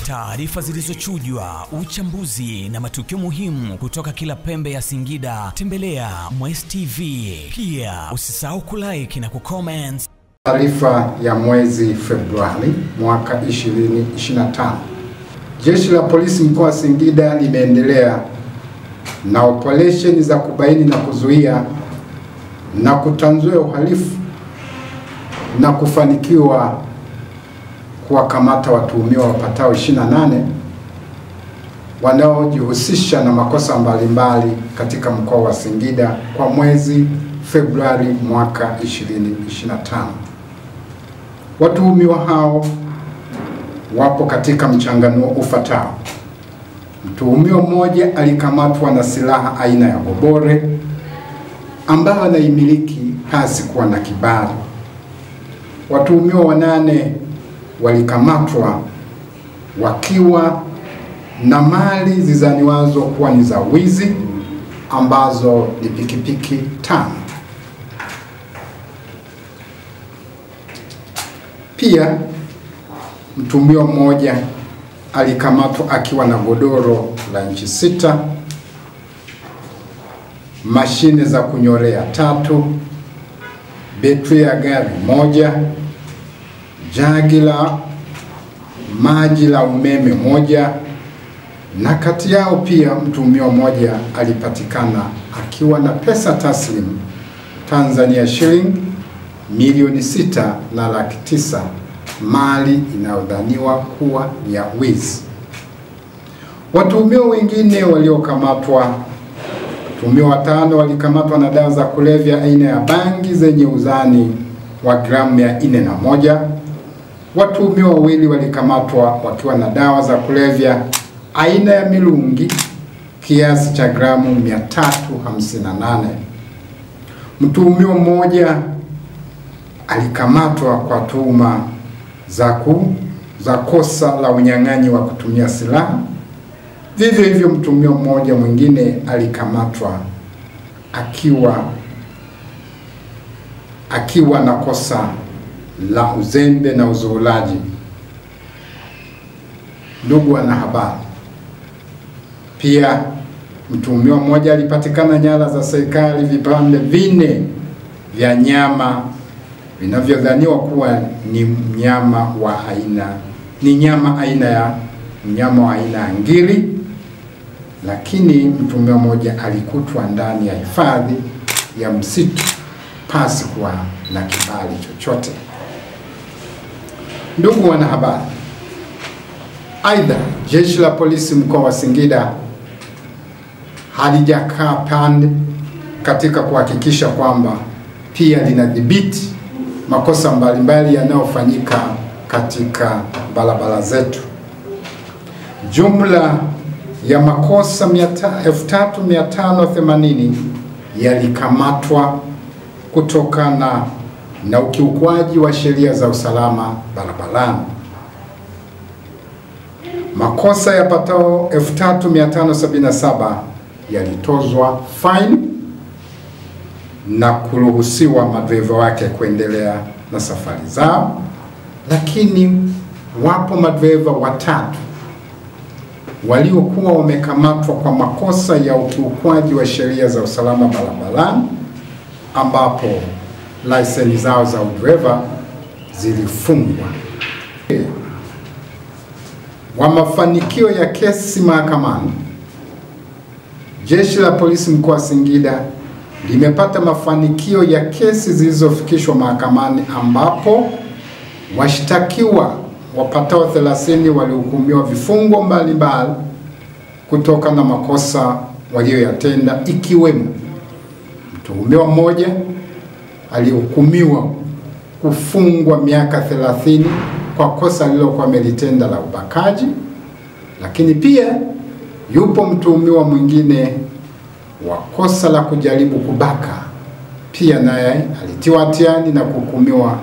Taarifa zilizochujwa, uchambuzi na matukio muhimu kutoka kila pembe ya Singida. Tembelea Mwezi TV. Pia usisahau kulike na kucomment. Taarifa ya mwezi Februari mwaka 2025. Jeshi la polisi mkoa wa Singida limeendelea na operesheni za kubaini na kuzuia na kutanzua uhalifu na kufanikiwa kuwakamata watuhumiwa wapatao 28 wanaojihusisha na makosa mbalimbali katika mkoa wa Singida kwa mwezi Februari mwaka 2025. Watuhumiwa hao wapo katika mchanganuo ufuatao. Mtuhumiwa mmoja alikamatwa na silaha aina ya gobore ambayo anaimiliki hasi kuwa na kibali. Watuhumiwa 8 walikamatwa wakiwa na mali zizaniwazo kuwa ni za wizi ambazo ni pikipiki 5. Pia mtuhumiwa mmoja alikamatwa akiwa na godoro la inchi 6, mashine za kunyorea 3, betri ya gari 1, jagi la maji la umeme 1, na kati yao pia mtuhumiwa mmoja alipatikana akiwa na pesa taslim Tanzania shilingi milioni 6,900,000, mali inayodhaniwa kuwa ya wizi. Watuhumiwa wengine waliokamatwa, watuhumiwa 5 walikamatwa na dawa za kulevya aina ya bangi zenye uzani wa gramu 401. Watuhumiwa 2 walikamatwa wakiwa na dawa za kulevya aina ya milungi kiasi cha gramu 358. Mtuhumiwa mmoja alikamatwa kwa tuhuma za kosa la unyang'anyi wa kutumia silaha. Vivyo hivyo mtuhumiwa mmoja mwingine alikamatwa akiwa na kosa la uzembe na uzuulaji. Ndugu wanahabari, pia mtuhumiwa mmoja alipatikana nyara za serikali vipande 4 vya nyama vinavyodhaniwa kuwa ni mnyama wa aina ya ngiri, lakini mtuhumiwa mmoja alikutwa ndani ya hifadhi ya msitu pasi kuwa na kibali chochote. Ndugu wanahabari, aidha jeshi la polisi mkoa wa Singida halijakaa pande katika kuhakikisha kwamba pia linadhibiti makosa mbalimbali yanayofanyika katika barabara zetu. Jumla ya makosa 3580 yalikamatwa kutokana na ukiukwaji wa sheria za usalama barabarani. Makosa yapatao 3577 yalitozwa fine na kuruhusiwa madereva wake kuendelea na safari zao, lakini wapo madereva 3 waliokuwa wamekamatwa kwa makosa ya ukiukwaji wa sheria za usalama barabarani, ambapo leseni zao za udereva zilifungwa. Wa mafanikio ya kesi mahakamani, jeshi la polisi mkoa wa Singida limepata mafanikio ya kesi zilizofikishwa mahakamani, ambapo washtakiwa wapatao 30 walihukumiwa vifungo mbalimbali kutoka na makosa walioyatenda, ikiwemo mtuhumiwa mmoja alihukumiwa kufungwa miaka 30 kwa kosa alilokuwa amelitenda la ubakaji, lakini pia yupo mtuhumiwa mwingine wa kosa la kujaribu kubaka, pia naye alitiwa hatiani na kuhukumiwa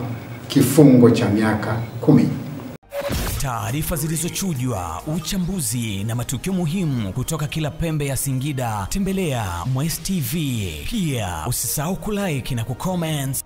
kifungo cha miaka 10. Taarifa zilizochujwa, uchambuzi na matukio muhimu kutoka kila pembe ya Singida. Tembelea Mwezi TV. Pia usisahau kulike na kucomment.